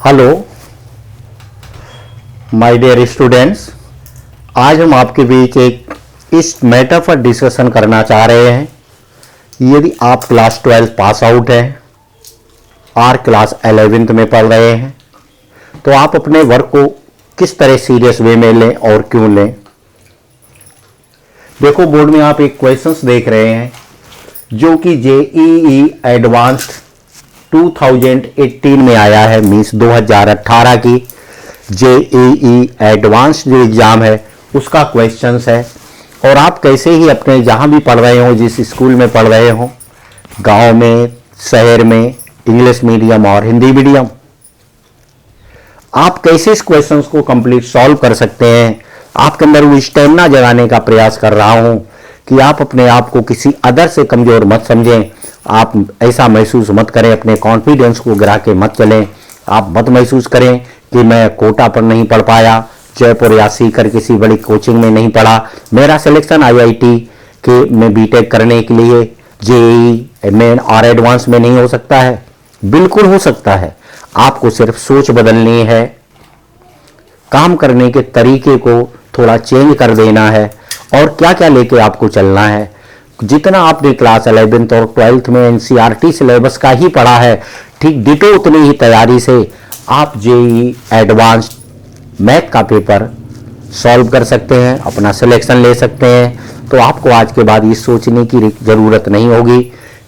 Hello my dear students, आज हम आपके बीच एक इस मैटर पर डिस्कशन करना चाह रहे हैं। यदि आप क्लास 12 पास आउट हैं और क्लास 11th में पढ़ रहे हैं तो आप अपने वर्क को किस तरह सीरियस वे में लें और क्यों लें। देखो, बोर्ड में आप एक क्वेश्चंस देख रहे हैं जो कि जेईई एडवांस्ड 2018 में आया है, मीन्स 2018 की जेईई एडवांस जो एग्जाम है उसका क्वेश्चंस है। और आप कैसे ही अपने जहां भी पढ़ रहे हो, जिस स्कूल में पढ़ रहे हो, गांव में, शहर में, इंग्लिश मीडियम और हिंदी मीडियम, आप कैसे इस क्वेश्चंस को कंप्लीट सॉल्व कर सकते हैं। आपके अंदर वो स्टेमिना जगाने का प्रयास कर रहा हूं कि आप अपने आप को किसी अदर से कमजोर मत समझें। आप ऐसा महसूस मत करें, अपने कॉन्फिडेंस को गिरा के मत चलें। आप मत महसूस करें कि मैं कोटा पर नहीं पढ़ पाया, जयपुर या सीकर किसी बड़ी कोचिंग में नहीं पढ़ा, मेरा सिलेक्शन आईआईटी के में बीटेक करने के लिए जेईई मेन और एडवांस में नहीं हो सकता है। बिल्कुल हो सकता है। आपको सिर्फ सोच बदलनी है, काम करने के तरीके को थोड़ा चेंज कर देना है और क्या क्या लेके आपको चलना है। जितना आपने क्लास 11th और 12th में एनसीईआरटी सिलेबस का ही पढ़ा है, ठीक डिटो उतनी ही तैयारी से आप जेईई एडवांस्ड मैथ का पेपर सॉल्व कर सकते हैं, अपना सिलेक्शन ले सकते हैं। तो आपको आज के बाद ये सोचने की ज़रूरत नहीं होगी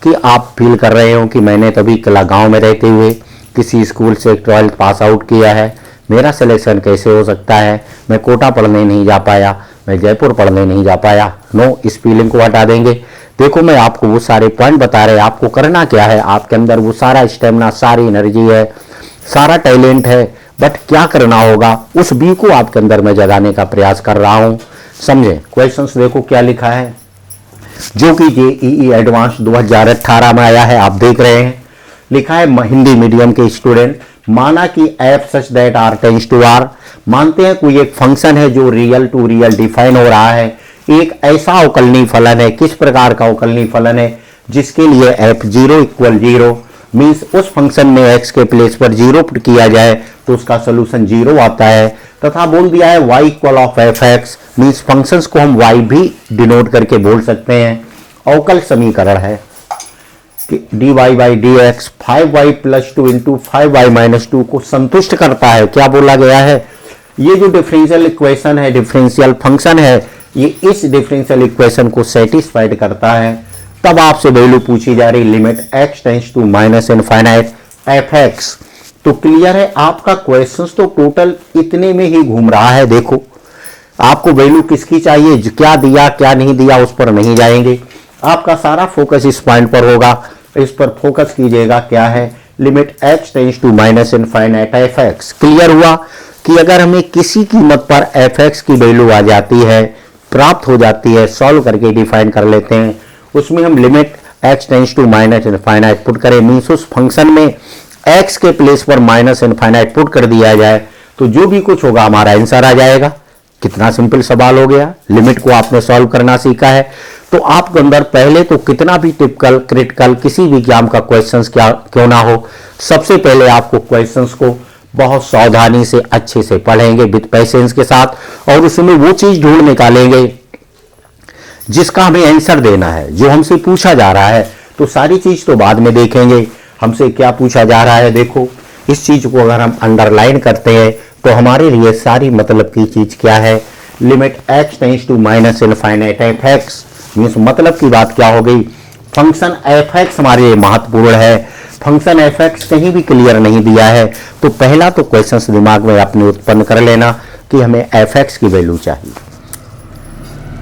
कि आप फील कर रहे हो कि मैंने तभी गांव में रहते हुए किसी स्कूल से 12th पास आउट किया है, मेरा सिलेक्शन कैसे हो सकता है, मैं कोटा पढ़ने नहीं जा पाया, मैं जयपुर पढ़ने नहीं जा पाया। नो, इस फीलिंग को हटा देंगे। देखो, मैं आपको वो सारे पॉइंट बता रहे, आपको करना क्या है। आपके अंदर वो सारा स्टेमिना, सारी एनर्जी है, सारा टैलेंट है, बट क्या करना होगा उस बी को आपके अंदर मैं जगाने का प्रयास कर रहा हूं। समझे? क्वेश्चंस देखो क्या लिखा है, जो कि जेईई एडवांस 2018 में आया है, आप देख रहे हैं। लिखा है हिंदी मीडियम के स्टूडेंट, माना कि F such that R tends to R, मानते हैं कोई एक फंक्शन है जो रियल टू रियल डिफाइन हो रहा है। एक ऐसा अवकलनीय फलन है, किस प्रकार का अवकलनीय फलन है, जिसके लिए एफ 0 = 0, मीन्स उस फंक्शन में एक्स के प्लेस पर 0 पुट किया जाए तो उसका सोल्यूशन 0 आता है। तथा बोल दिया है y = F x, means functions को हम y भी डिनोट करके बोल सकते हैं। अवकल समीकरण है कि dy/dx 5y + 2 × 5y - 2 को संतुष्ट करता है। क्या बोला गया है? ये जो डिफरेंशियल इक्वेशन है, डिफरेंशियल फंक्शन है, ये इस डिफरेंशियल इक्वेशन को सेटिस्फाइड करता है। तब आपसे वैल्यू पूछी जा रही limit x tends to -∞ f(x). तो क्लियर है, आपका क्वेश्चन तो टोटल इतने में ही घूम रहा है। देखो, आपको वैल्यू किसकी चाहिए, क्या दिया क्या नहीं दिया उस पर नहीं जाएंगे, आपका सारा फोकस इस पॉइंट पर होगा। इस पर फोकस कीजिएगा। क्या है? Limit x tends to -∞ f(x). Clear हुआ कि अगर हमें किसी कीमत पर f(x) की वैल्यू आ जाती है, प्राप्त हो जाती है, सॉल्व करके डिफाइन कर लेते हैं, उसमें हम limit x tends to -∞ put करें, मीन्स उस फंक्शन में x के प्लेस पर -∞ पुट कर दिया जाए तो जो भी कुछ होगा हमारा आंसर आ जाएगा। कितना सिंपल सवाल हो गया। लिमिट को आपने सॉल्व करना सीखा है तो आपके अंदर पहले तो कितना भी टिपिकल क्रिटिकल किसी भी एग्जाम का क्वेश्चंस क्या क्यों ना हो, सबसे पहले आपको क्वेश्चंस को बहुत सावधानी से अच्छे से पढ़ेंगे विद पेशेंस के साथ, और उसमें वो चीज ढूंढ निकालेंगे जिसका हमें आंसर देना है, जो हमसे पूछा जा रहा है। तो सारी चीज तो बाद में देखेंगे, हमसे क्या पूछा जा रहा है। देखो, इस चीज को अगर हम अंडरलाइन करते हैं तो हमारे लिए सारी मतलब की चीज क्या है, limit x tends to -∞ f(x), means मतलब की बात क्या हो गई, फंक्शन f(x) हमारे लिए महत्वपूर्ण है। फंक्शन f(x) कहीं भी क्लियर नहीं दिया है तो पहला तो क्वेश्चन दिमाग में अपने उत्पन्न कर लेना कि हमें f(x) की वैल्यू चाहिए।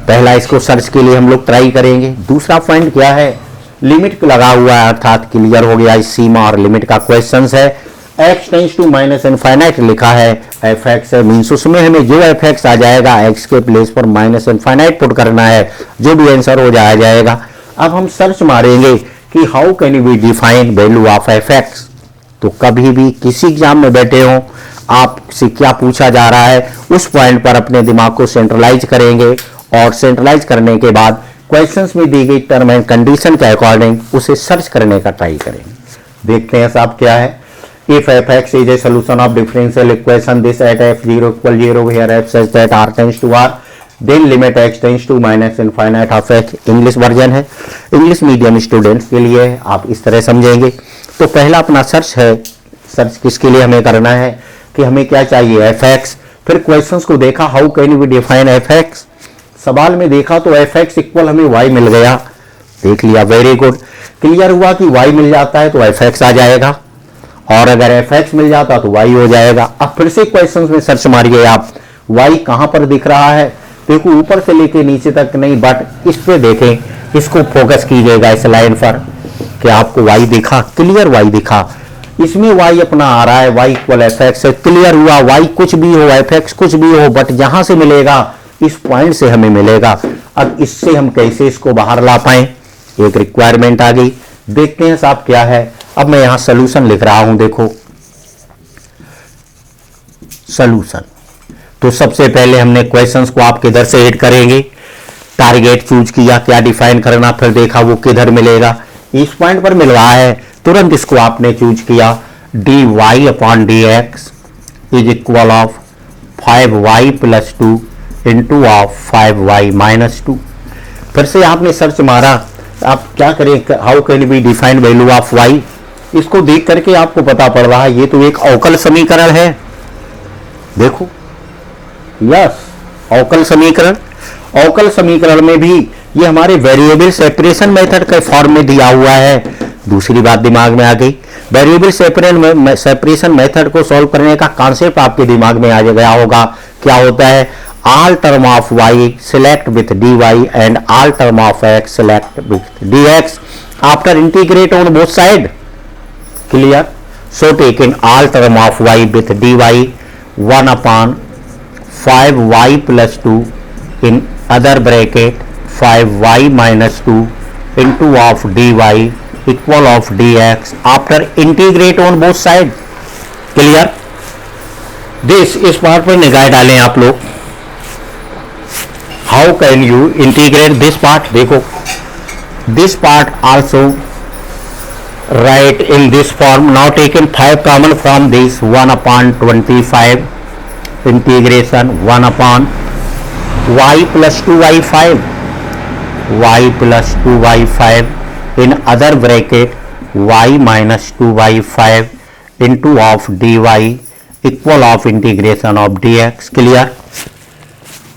पहला इसको सर्च के लिए हम लोग ट्राई करेंगे। दूसरा पॉइंट क्या है, लिमिट लगा हुआ है, अर्थात क्लियर हो गया, इस सीमा और लिमिट का क्वेश्चन है। x टेंड्स टू -∞ लिखा है, f(x) है, मीन्स उसमें हमें जो f(x) आ जाएगा x के प्लेस पर -∞ पुट करना है, जो भी आंसर हो जाएगा। अब हम सर्च मारेंगे कि how can we define value of f(x). तो कभी भी किसी एग्जाम में बैठे हो, आपसे क्या पूछा जा रहा है उस पॉइंट पर अपने दिमाग को सेंट्रलाइज करेंगे और सेंट्रलाइज करने के बाद क्वेश्चंस में दी गई टर्म एंड कंडीशन के अकॉर्डिंग उसे सर्च करने का ट्राई करेंगे। देखते हैं साहब क्या है। If f(x) is a solution of differential equation this at f(0) = 0 where f such that r tends to r, then limit x tends to minus infinite of x। English version है, English medium students के लिए आप इस तरह समझेंगे। तो पहला अपना सर्च है, सर्च किसके लिए हमें करना है कि हमें क्या चाहिए f(x), फिर क्वेश्चंस को देखा how can we define f(x), सवाल में देखा तो f(x) इक्वल हमें y मिल गया, देख लिया, वेरी गुड, क्लियर हुआ कि y मिल जाता है तो f(x) आ जाएगा, और अगर f(x) मिल जाता तो y हो जाएगा। अब फिर से क्वेश्चंस में सर्च मारिए आप, y कहां पर दिख रहा है, देखो ऊपर से लेके नीचे तक नहीं, बट इस पे देखें, इसको फोकस कीजिएगा इस लाइन पर कि आपको y दिखा, क्लियर y दिखा, इसमें y अपना आ रहा है, y इक्वल f(x) क्लियर हुआ, y कुछ भी हो, f(x) कुछ भी हो, बट जहां से मिलेगा इस पॉइंट से हमें मिलेगा। अब इससे हम कैसे इसको बाहर ला पाए, एक रिक्वायरमेंट आ गई, देखते हैं साहब क्या है। अब मैं यहां सॉल्यूशन लिख रहा हूं, देखो सॉल्यूशन। तो सबसे पहले हमने क्वेश्चंस को आप किधर से ऐड करेंगे, टारगेट चूज किया, क्या डिफाइन करना, फिर देखा वो किधर मिलेगा, इस पॉइंट पर मिल रहा है, तुरंत इसको आपने चूज किया, dy/dx is equal of 5y + 2 into of 5y - 2। फिर से आपने सर्च मारा, आप क्या करें, how can be define value of y, इसको देख करके आपको पता पड़ रहा है ये तो एक अवकल समीकरण है, देखो यस अवकल समीकरण, अवकल समीकरण में भी ये हमारे वेरिएबल सेपरेशन मेथड के फॉर्म में दिया हुआ है। दूसरी बात दिमाग में आ गई, वेरिएबल सेपरेशन मेथड को सॉल्व करने का कॉन्सेप्ट आपके दिमाग में आ गया होगा, क्या होता है, all term of y select with dy and all term of x select with dx after integrate on both side, clear? So taking all term of y with dy 1/5y + 2 in other bracket 5y - 2 into of dy equal of dx after integrate on both side, clear? this इस part पर निगाह डालें आप लोग, how can you integrate this part, देखो this part also write in this form, now taken 5 common from this 1/25 integration 1/y + 2y5 y + 2y5 in other bracket y - 2y5 into of dy equal of integration of dx, clear?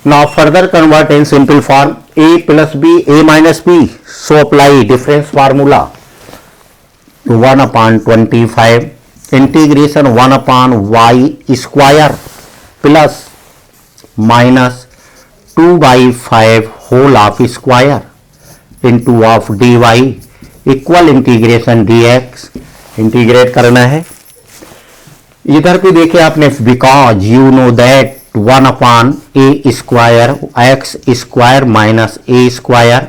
Now further convert in simple form, a + b a - b, so apply difference formula, 1/25 integration 1/y² plus minus 2/5 whole of square into of dy equal integration dx, integrate करना है। इधर पे देखिए आपने, because you know that 1/a² x² - a²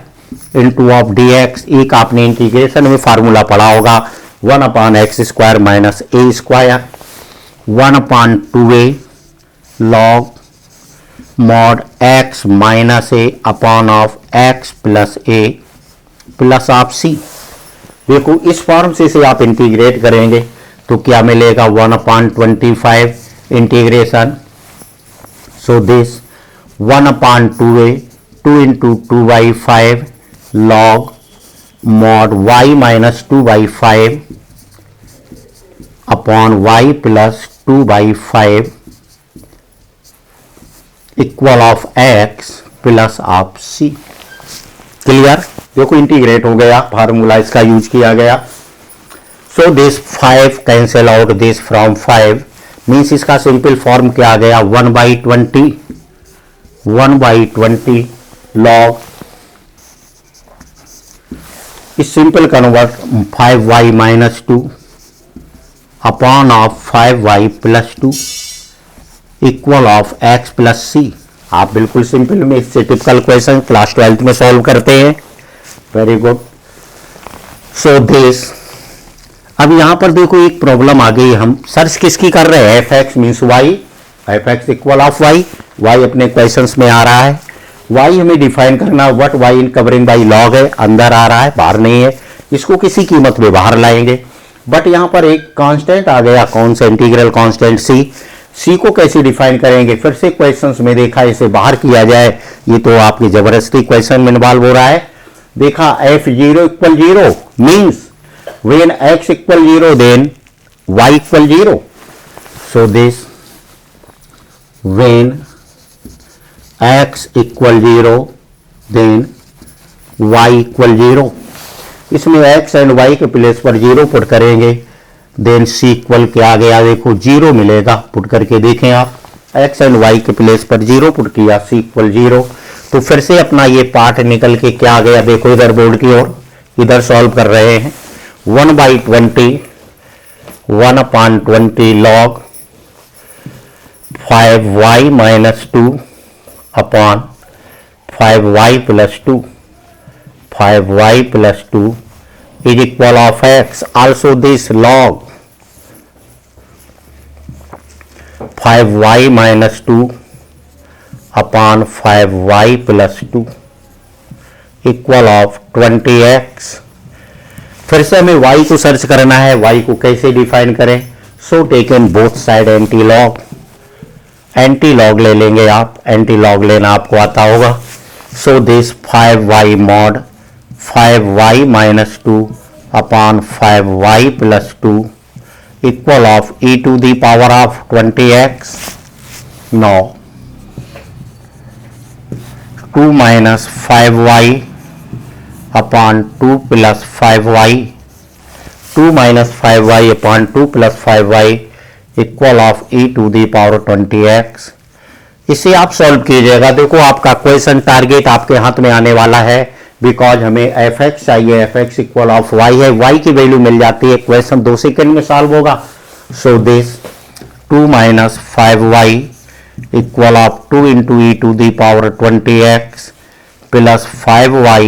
into of dx, एक आपने integration में formula पढ़ा होगा, 1/x² - a², 1/2a log mod x - a upon of x + a plus of c। देखो इस फॉर्म से आप इंटीग्रेट करेंगे तो क्या मिलेगा, 1/25 integration, so this 1/2a 2 into 2/5 log mod y - 2/5 upon y plus 2/5 equal of x plus of c, clear? देखो integrate हो गया, फार्मूला इसका यूज किया गया, so this 5 cancel out this from 5 means इसका सिंपल फॉर्म क्या आ गया, 1/20 log, इस simple convert 5y - 2 upon of 5y + 2 equal of x + c। आप बिल्कुल सिंपल में इससे टिपिकल क्वेश्चन क्लास 12th में सॉल्व करते हैं, वेरी गुड। सो दिस, अब यहां पर देखो एक प्रॉब्लम आ गई, हम सर्च किसकी कर रहे हैं, f(x) means y, f(x) equal of y, y अपने क्वेश्चंस में आ रहा है, y हमें डिफाइन करना, what y in covering by log है, अंदर आ रहा है बाहर नहीं है, इसको किसी कीमत में बाहर लाएंगे। बट यहां पर एक कांस्टेंट आ गया, कौन सा? इंटीग्रल कांस्टेंट सी को कैसे डिफाइन करेंगे? फिर से क्वेश्चंस में देखा इसे बाहर किया जाए, ये तो आपकी जबरदस्ती क्वेश्चन में इन्वॉल्व हो रहा है। देखा f0 equal 0 means when x equal 0 then y equal 0. So this when x equal 0 then y equal 0. इसमें x एंड y के प्लेस पर 0 पुट करेंगे, देन c इक्वल क्या आ गया? देखो 0 मिलेगा। पुट करके देखें आप, x एंड y के प्लेस पर 0 पुट किया, c इक्वल 0। तो फिर से अपना ये पार्ट निकल के क्या आ गया? देखो इधर बोर्ड की ओर, इधर सॉल्व कर रहे हैं। 1/20 1/20 log 5y minus 2 upon 5y plus 2, 5y plus 2 is equal of x. Also this log 5y minus 2 upon 5y plus 2 equal of 20x. फिर से हमें y को सर्च करना है, y को कैसे डिफाइन करें? सो taken both side anti log, anti log ले लेंगे आप, एंटी लॉग लेना आपको आता होगा। So this 5y mod 5y minus 2 upon 5y plus 2 equal of e to the power of 20x. Now 2 minus 5y upon 2 plus 5y, 2 minus 5y upon 2 plus 5y equal of e to the power 20x. इसे आप solve कीजिएगा। देखो आपका question target आपके हाथ में आने वाला है, बिकॉज हमें fx चाहिए, fx इक्वल ऑफ y है, y की वैल्यू मिल जाती है, क्वेश्चन 2 सेकेंड में सॉल्व होगा। So this 2 minus 5y equal of 2 into e to the power 20x plus 5y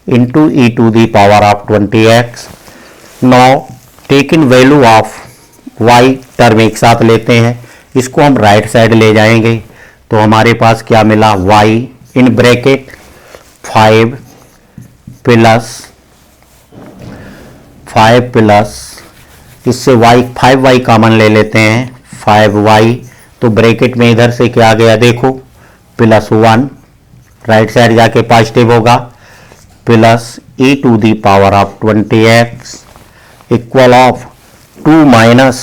into e to the power of 20x. Now taking value of y term एक साथ लेते हैं, इसको हम राइट साइड ले जाएंगे, तो हमारे पास क्या मिला? y इन ब्रैकेट 5 प्लस इससे y 5y कॉमन ले लेते हैं, 5y, तो ब्रैकेट में इधर से क्या आ गया? देखो प्लस 1, राइट साइड जाके पॉजिटिव होगा, plus e to the power of 20x equal of 2 minus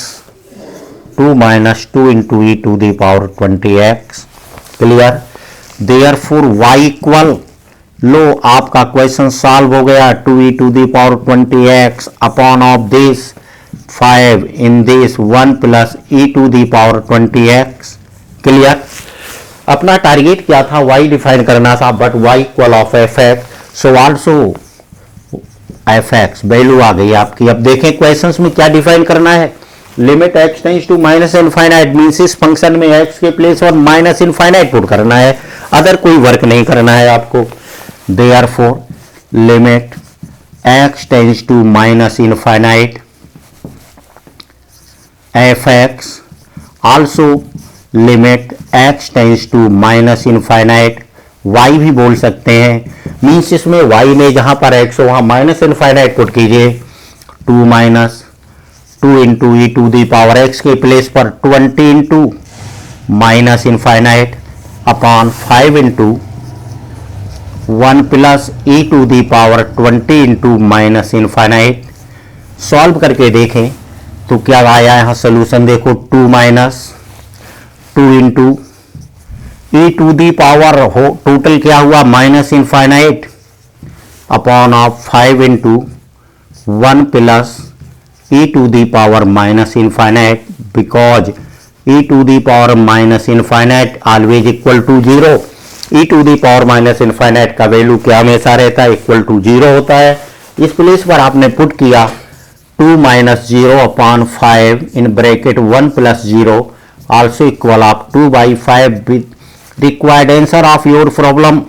2 into e to the power 20x. Clear? Therefore y equal, लो आपका क्वेश्चन सॉल्व हो गया, 2e to the power 20x upon of this 5 in this 1 plus e to the power 20x. Clear? अपना target क्या था? y define करना था, but y equal of fx, so also fx value आ गई आपकी। अब देखें क्वेश्चंस में क्या डिफाइन करना है। Limit x tends to minus infinite means इस फंक्शन में x के प्लेस और माइनस इनफाइनाइट पुट करना है, अदर कोई वर्क नहीं करना है आपको। Therefore limit x tends to minus infinite fx also limit x tends to minus infinite y भी बोल सकते हैं, मीन्स इसमें y में जहां पर x हो वहां माइनस इनफाइनाइट पुट कीजिए, 2 minus 2 into e to the power x के प्लेस पर 20 into minus infinite upon 5 into 1 plus e to the power 20 into minus infinite. Solve करके देखें तो क्या आया यहाँ सोल्यूशन? देखो 2 minus 2 into e to the power हो, टोटल क्या हुआ? Minus infinite upon of 5 into 1 plus e to the power minus infinite, because e to the power minus infinite always equal to 0। e to the power minus infinite का value क्या हमेशा रहता है? Equal to 0 होता है। इस place पर आपने पुट किया 2 minus 0 upon 5 in bracket 1 plus 0 also equal of 2/5 with required answer of your problem।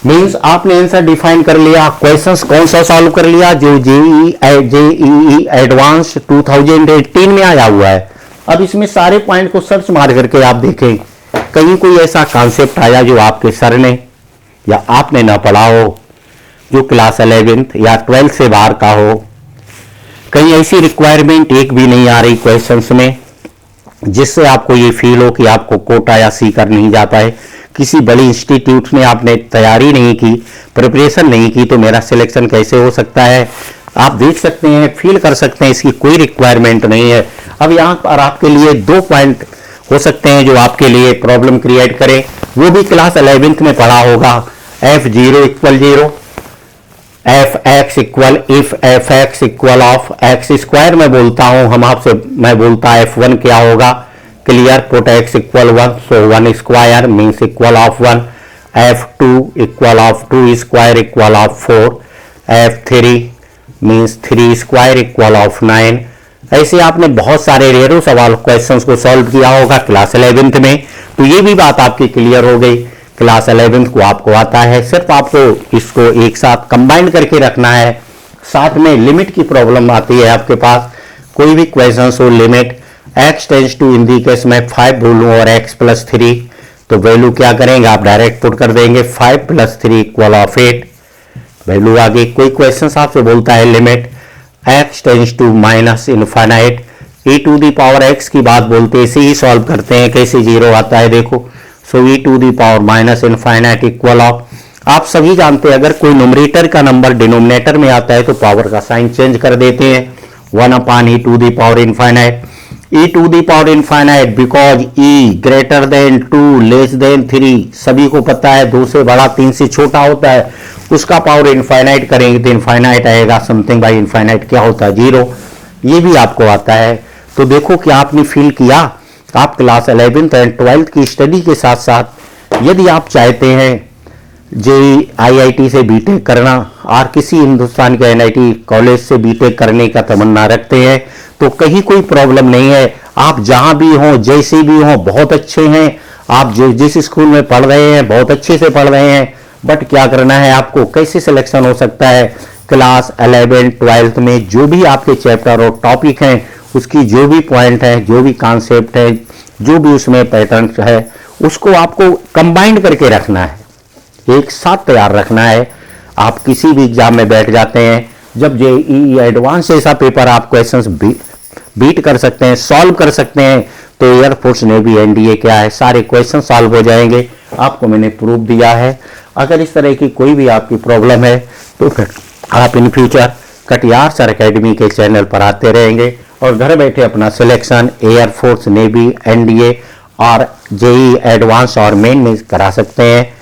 Means आपने आंसर डिफाइन कर लिया। क्वेश्चंस कौन सा सॉल्व कर लिया? जो जेईई एडवांस 2018 में आया हुआ है। अब इसमें सारे पॉइंट को सर्च मार करके आप देखें, कहीं कोई ऐसा कॉन्सेप्ट आया जो आपके सर ने या आपने ना पढ़ा हो, जो क्लास 11th या 12th से बाहर का हो, कहीं ऐसी रिक्वायरमेंट एक भी नहीं आ रही क्वेश्चंस में जिससे आपको ये फील हो कि आपको कोटा या सीकर नहीं जाता है। किसी बड़ी इंस्टीट्यूट में आपने तैयारी नहीं की, प्रिपरेशन नहीं की, तो मेरा सिलेक्शन कैसे हो सकता है? आप देख सकते हैं, फील कर सकते हैं, इसकी कोई रिक्वायरमेंट नहीं है। अब यहाँ पर आपके लिए 2 पॉइंट हो सकते हैं जो आपके लिए प्रॉब्लम क्रिएट करें, वो भी क्लास 11th में पढ़ा होगा। f0 = 0, f(x) = if f(x) = of x square में बोलता हूं, मैं बोलता f1 क्या होगा, clear, put x = 1, so 1 square means equal of 1, f2 = of 2 square equal of 4, f3 means 3 square equal of 9। ऐसे आपने बहुत सारे रेरो सवाल क्वेश्चंस को सॉल्व किया होगा क्लास 11th में, तो ये भी बात आपकी क्लियर हो गई। क्लास 11th को आपको आता है, सिर्फ आपको इसको एक साथ कंबाइन करके रखना है। साथ में लिमिट की प्रॉब्लम आती है आपके पास, कोई भी क्वेश्चन हो, limit x tends to, in the case मैं 5 बोलूं और x + 3, तो वैल्यू क्या करेंगे आप डायरेक्ट पुट कर देंगे, 5 + 3 = 8, वैल्यू आगे। कोई क्वेश्चन आपसे बोलता है limit x tends to -∞, e⁻x की बात बोलते हैं, इसे ही सॉल्व करते हैं, कैसे 0 आता है देखो, सो e⁻∞ इक्वल ऑफ, आप सभी जानते हैं अगर कोई न्यूमरेटर का नंबर डिनोमिनेटर में आता है तो पावर का साइन चेंज कर देते हैं, 1/e⁻∞, e⁻∞, because e greater than 2 less than 3, सभी को पता है 2 से बड़ा 3 से छोटा होता है, उसका पावर इनफाइनाइट करेंगे तो इनफाइनाइट आएगा, समथिंग बाय इनफाइनाइट क्या होता है, 0, ये भी आपको आता है। तो देखो कि आपने फील किया, आप क्लास 11th एंड 12th की स्टडी के साथ साथ यदि आप चाहते हैं जेईई IIT से बीटेक करना और किसी हिंदुस्तान के NIT कॉलेज से बीटेक करने का तमन्ना रखते हैं तो कहीं कोई प्रॉब्लम नहीं है। आप जहां भी हों, जैसे भी हों, बहुत अच्छे हैं, आप जो जिस स्कूल में पढ़ रहे हैं बहुत अच्छे से पढ़ रहे हैं, बट क्या करना है आपको, कैसे सिलेक्शन हो सकता है? क्लास 11 12th में जो भी आपके चैप्टर और टॉपिक हैं, उसकी जो भी पॉइंट है, जो भी कॉन्सेप्ट है, जो भी उसमें पैटर्न है, उसको आपको कंबाइंड करके रखना है, एक साथ तैयार रखना है। आप किसी भी एग्जाम में बैठ जाते हैं, जब जेईई एडवांस जैसा पेपर आप क्वेश्चंस बीट कर सकते हैं, सॉल्व कर सकते हैं, तो एयरफोर्स नेवी NDA क्या है, सारे क्वेश्चन सॉल्व हो जाएंगे। आपको मैंने प्रूफ दिया है। अगर इस तरह की कोई भी आपकी प्रॉब्लम है तो फिर आप in future Katiyar sir academy के चैनल पर आते रहेंगे और घर बैठे अपना सिलेक्शन एयरफोर्स, नेवी, NDA और जेईई एडवांस और मेन में करा सकते हैं।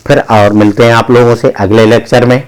फिर और मिलते हैं आप लोगों से अगले लेक्चर में।